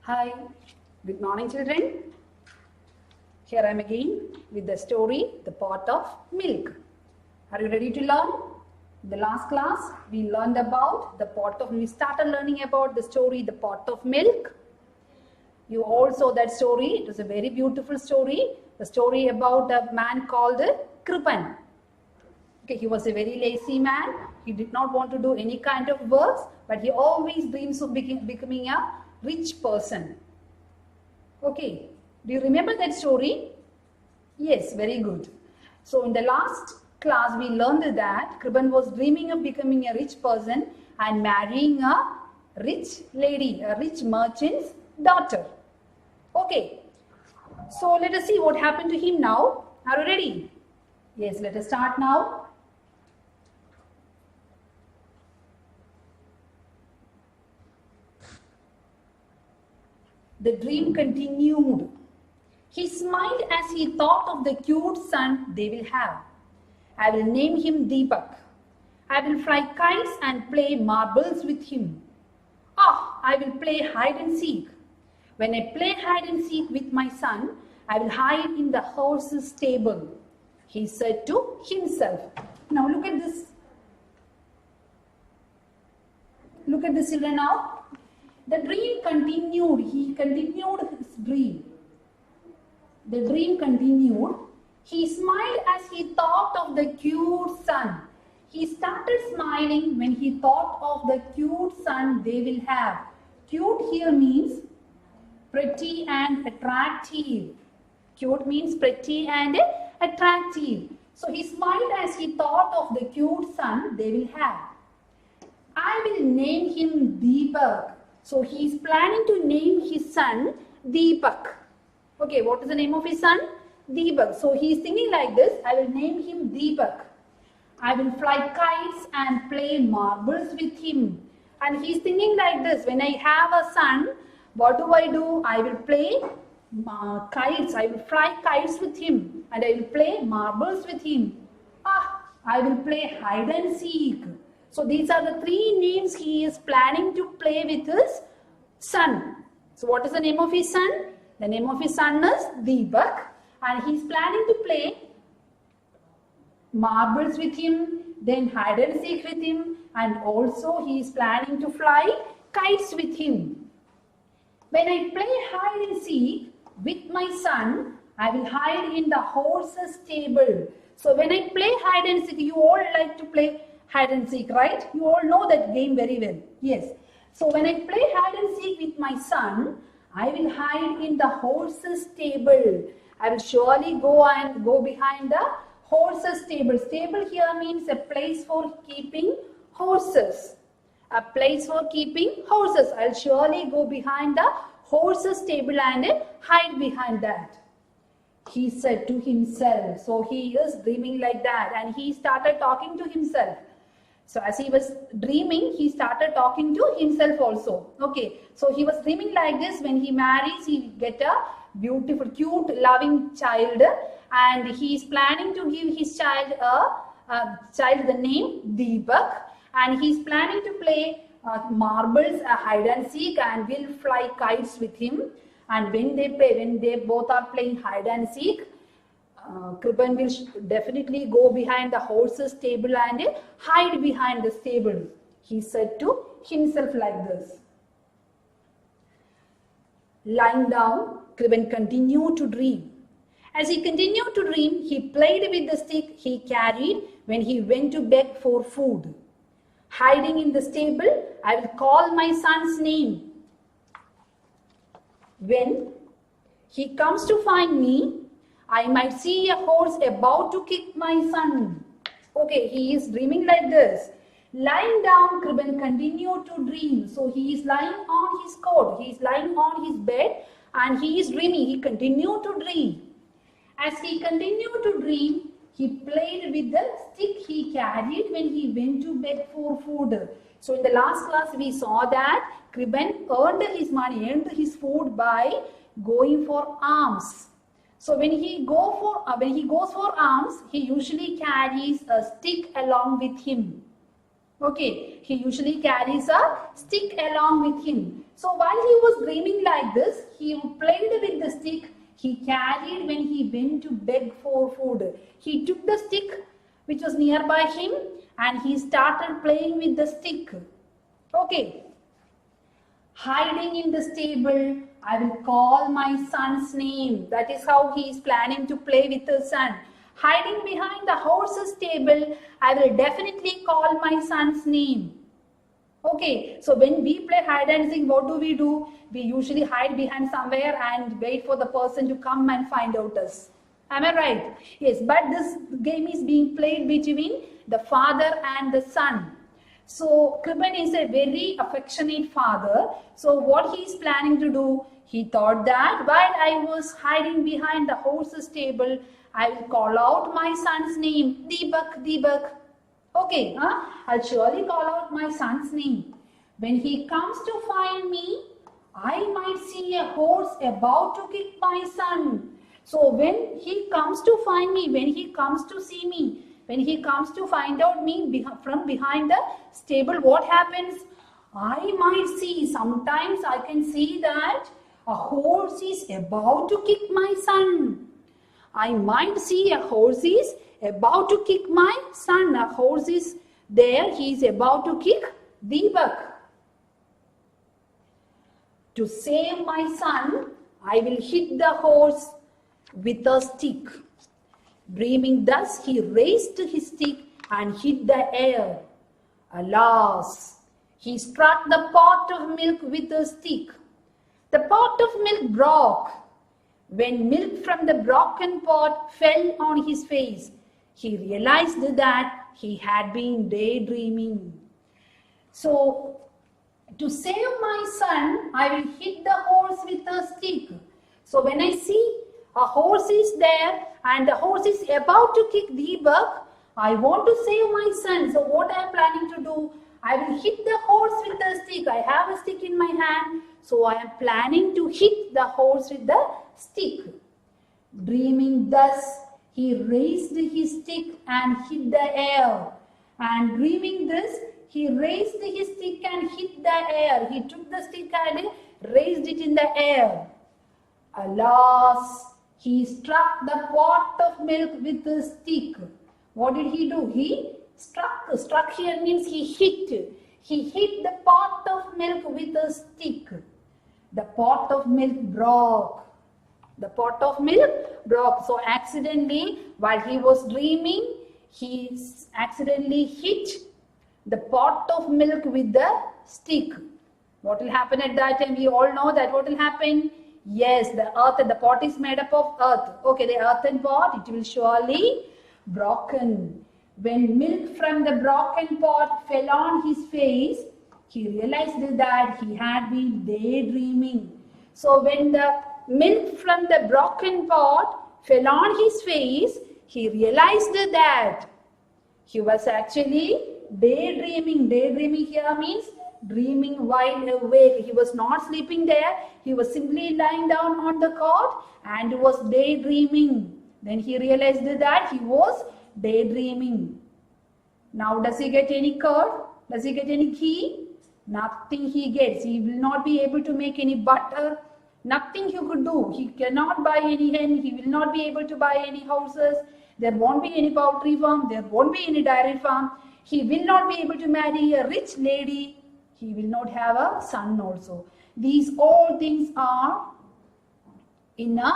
Hi, good morning children. Here I am again with the story, The Pot of Milk. Are you ready to learn? In the last class, we learned about the pot of, we started learning about the story, The Pot of Milk. You all saw that story. It was a very beautiful story. The story about a man called Kripan. Okay, he was a very lazy man. He did not want to do any kind of works, but he always dreams of becoming a rich person. Okay, do you remember that story? Yes, very good. So in the last class, we learned that Kripan was dreaming of becoming a rich person and marrying a rich lady, a rich merchant's daughter. Okay, so let us see what happened to him now. Are you ready? Yes, let us start now. The dream continued. He smiled as he thought of the cute son they will have. I will name him Deepak. I will fly kites and play marbles with him. I will play hide and seek. When I play hide and seek with my son, I will hide in the horse's stable, he said to himself. Now look at this. Look at this children now. The dream continued. He continued his dream. The dream continued. He smiled as he thought of the cute son. He started smiling when he thought of the cute son they will have. Cute here means pretty and attractive. Cute means pretty and attractive. So he smiled as he thought of the cute son they will have. I will name him Deepak. So he is planning to name his son Deepak. Okay, what is the name of his son? Deepak. So he is thinking like this, I will name him Deepak. I will fly kites and play marbles with him. And he is thinking like this, when I have a son, what do? I will play kites. I will fly kites with him. And I will play marbles with him. I will play hide and seek. So these are the three names he is planning to play with his son. So what is the name of his son? The name of his son is Deepak, and he is planning to play marbles with him, then hide and seek with him, and also he is planning to fly kites with him. When I play hide and seek with my son, I will hide in the horse's stable. So when I play hide and seek, you all like to play hide and seek, right? You all know that game very well. Yes. So when I play hide and seek with my son, I will hide in the horse's stable. I will surely go behind the horse's stable. Stable here means a place for keeping horses. A place for keeping horses. I'll surely go behind the horse's stable and hide behind that, he said to himself. So he is dreaming like that, and he started talking to himself. So as he was dreaming, he started talking to himself also. Okay, so he was dreaming like this, when he marries, he will get a beautiful, cute, loving child, and he is planning to give his child the name Deepak, and he is planning to play marbles, hide and seek, and will fly kites with him. And when they both are playing hide and seek, Kripan will definitely go behind the horse's stable and hide behind the stable, he said to himself like this. Lying down, Kripan continued to dream. As he continued to dream, he played with the stick he carried when he went to beg for food. Hiding in the stable, I will call my son's name. When he comes to find me, I might see a horse about to kick my son. Okay, he is dreaming like this. Lying down, Kripan continued to dream. So he is lying on his cot. He is lying on his bed and he is dreaming. He continued to dream. As he continued to dream, he played with the stick he carried when he went to beg for food. So in the last class, we saw that Kripan earned his money, earned his food by going for alms. So when he goes for alms, he usually carries a stick along with him. Okay, he usually carries a stick along with him. So while he was dreaming like this, he played with the stick he carried when he went to beg for food. He took the stick which was nearby him and he started playing with the stick. Okay. Hiding in the stable, I will call my son's name. That is how he is planning to play with his son. Hiding behind the horse's stable, I will definitely call my son's name. Okay, so when we play hide and seek, what do? We usually hide behind somewhere and wait for the person to come and find out us. Am I right? Yes, but this game is being played between the father and the son. So Kriban is a very affectionate father. So what he is planning to do, he thought that while I was hiding behind the horse's stable, I will call out my son's name, Deepak, Deepak. Okay, I'll surely call out my son's name. When he comes to find me, I might see a horse about to kick my son. So when he comes to find me, when he comes to see me, when he comes to find out me from behind the stable, what happens? I might see, sometimes I can see that a horse is about to kick my son. I might see a horse is about to kick my son. A horse is there, he is about to kick Deepak. To save my son, I will hit the horse with a stick. Dreaming thus, he raised his stick and hit the air. Alas, he struck the pot of milk with a stick. The pot of milk broke. When milk from the broken pot fell on his face, he realized that he had been daydreaming. So, to save my son, I will hit the horse with a stick. So, when I see a horse is there and the horse is about to kick Deepak, I want to save my son. So, what I am planning to do, I will hit the horse with a stick. I have a stick in my hand. So, I am planning to hit the horse with the stick. Dreaming thus, he raised his stick and hit the air. And dreaming this, he raised his stick and hit the air. He took the stick and raised it in the air. Alas, he struck the pot of milk with a stick. What did he do? He struck. Struck here means he hit. He hit the pot of milk with a stick. The pot of milk broke. The pot of milk broke. So accidentally, while he was dreaming, he accidentally hit the pot of milk with the stick. What will happen at that time? We all know that what will happen? Yes, the earth, the pot is made up of earth. Okay, the earthen pot, it will surely broken. When milk from the broken pot fell on his face, he realized that he had been daydreaming. So when the milk from the broken pot fell on his face, he realized that he was actually daydreaming. Daydreaming here means dreaming while awake. He was not sleeping there. He was simply lying down on the cot and was daydreaming. Then he realized that he was daydreaming. Now does he get any curd? Does he get any ghee? Nothing he gets. He will not be able to make any butter. Nothing he could do. He cannot buy any hen. He will not be able to buy any houses. There won't be any poultry farm. There won't be any dairy farm. He will not be able to marry a rich lady. He will not have a son also. These all things are in a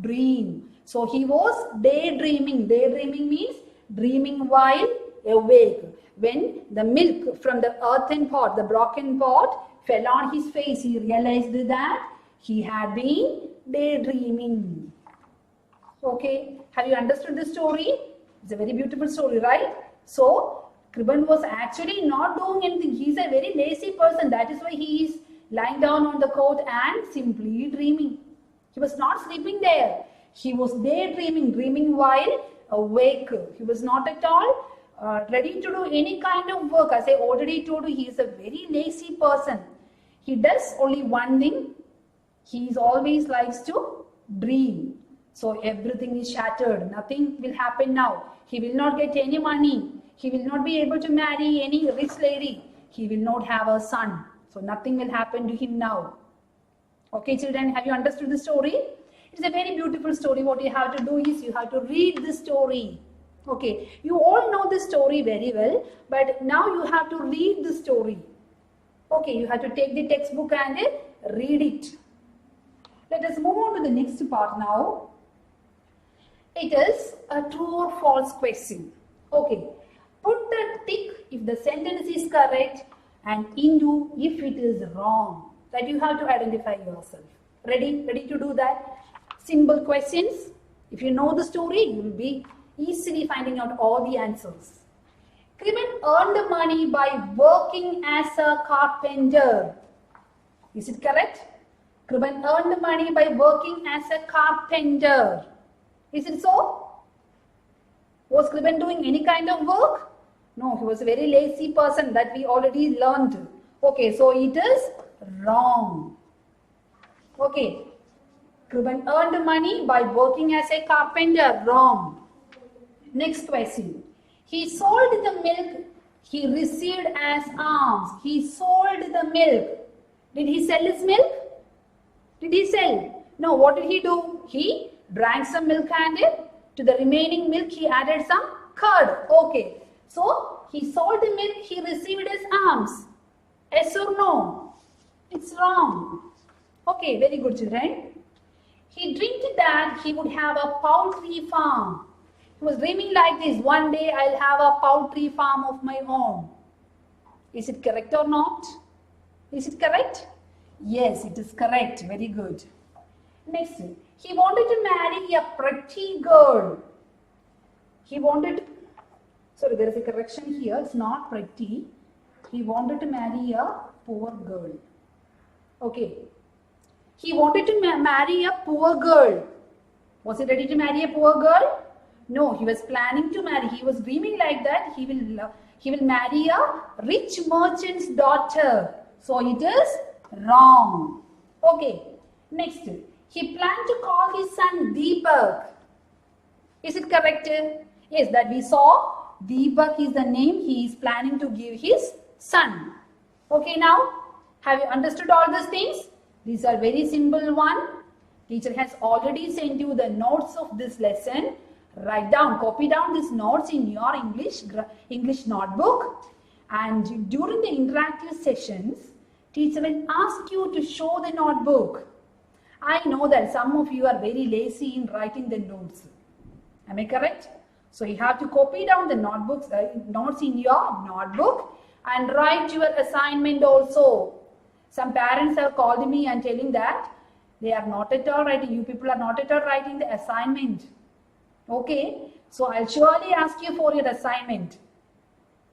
dream. So he was daydreaming. Daydreaming means dreaming while awake. When the milk from the earthen pot, the broken pot, fell on his face, he realized that he had been daydreaming. Okay, have you understood the story? It's a very beautiful story, right? So, Kriban was actually not doing anything. He is a very lazy person. That is why he is lying down on the cot and simply dreaming. He was not sleeping there. He was daydreaming, dreaming while awake. He was not at all ready to do any kind of work. As I already told you, he is a very lazy person. He does only one thing. He always likes to dream. So everything is shattered. Nothing will happen now. He will not get any money. He will not be able to marry any rich lady. He will not have a son. So nothing will happen to him now. Okay, children, have you understood the story? It's a very beautiful story. What you have to do is you have to read the story. Okay, you all know the story very well, but now you have to read the story. Okay, you have to take the textbook and read it. Let us move on to the next part now. It is a true or false question. Okay, put the tick if the sentence is correct and into if it is wrong. That you have to identify yourself. Ready? Ready to do that? Simple questions. If you know the story, you will be easily finding out all the answers. Kriban earned money by working as a carpenter. Is it correct? Kriban earned money by working as a carpenter. Is it so? Was Kriban doing any kind of work? No, he was a very lazy person that we already learned. Okay, so it is wrong. Okay, Kriban earned money by working as a carpenter. Wrong. Next question. He sold the milk he received as alms. He sold the milk. Did he sell his milk? Did he sell? No, what did he do? He drank some milk and to the remaining milk he added some curd. Okay, so he sold the milk he received as alms. Yes or no? It's wrong. Okay, very good, children. He dreamed that he would have a poultry farm. He was dreaming like this: one day I'll have a poultry farm of my own. Is it correct or not? Is it correct? Yes, it is correct. Very good. Next, he wanted to marry a pretty girl. He wanted, sorry, there is a correction here. It's not pretty. He wanted to marry a poor girl. Okay. He wanted to marry a poor girl. Was he ready to marry a poor girl? No, he was planning to marry. He was dreaming like that. He will marry a rich merchant's daughter. So it is wrong. Okay. Next, he planned to call his son Deepak. Is it correct? Yes, that we saw. Deepak is the name he is planning to give his son. Okay, now have you understood all these things? These are very simple one. Teacher has already sent you the notes of this lesson. Write down, copy down these notes in your English notebook. And during the interactive sessions, teacher will ask you to show the notebook. I know that some of you are very lazy in writing the notes. Am I correct? So you have to copy down the notes in your notebook and write your assignment also. Some parents have called me and telling that they are not at all writing. You people are not at all writing the assignment. Okay, so I'll surely ask you for your assignment.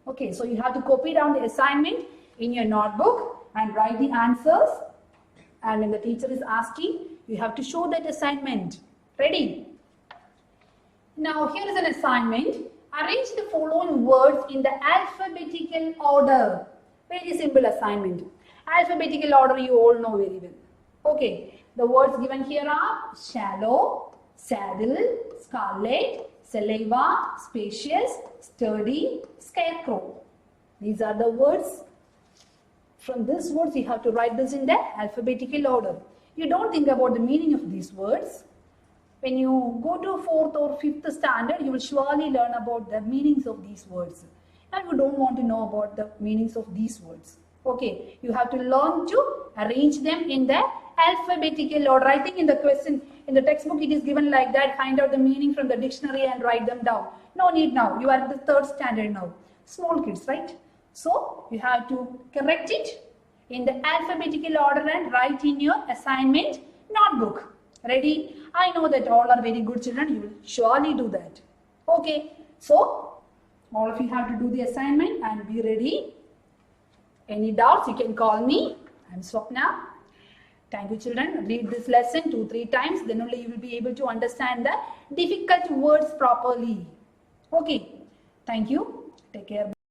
Okay, so you have to copy down the assignment in your notebook and write the answers. And when the teacher is asking, you have to show that assignment. Ready? Now here is an assignment. Arrange the following words in the alphabetical order. Very simple assignment. Alphabetical order you all know very well. Okay, the words given here are shallow, saddle, scarlet, saliva, spacious, sturdy, scarecrow. These are the words. From these words you have to write this in the alphabetical order. You don't think about the meaning of these words. When you go to 4th or 5th standard, you will surely learn about the meanings of these words. And you don't want to know about the meanings of these words. Okay, you have to learn to arrange them in the alphabetical order. I think in the question, in the textbook it is given like that. Find out the meaning from the dictionary and write them down. No need now. You are in the 3rd standard now. Small kids, right? So you have to correct it in the alphabetical order and write in your assignment notebook. Ready? I know that all are very good children. You will surely do that. Okay. So all of you have to do the assignment and be ready. Any doubts, you can call me. I am Swapna. Thank you children. Read this lesson 2-3 times. Then only you will be able to understand the difficult words properly. Okay. Thank you. Take care.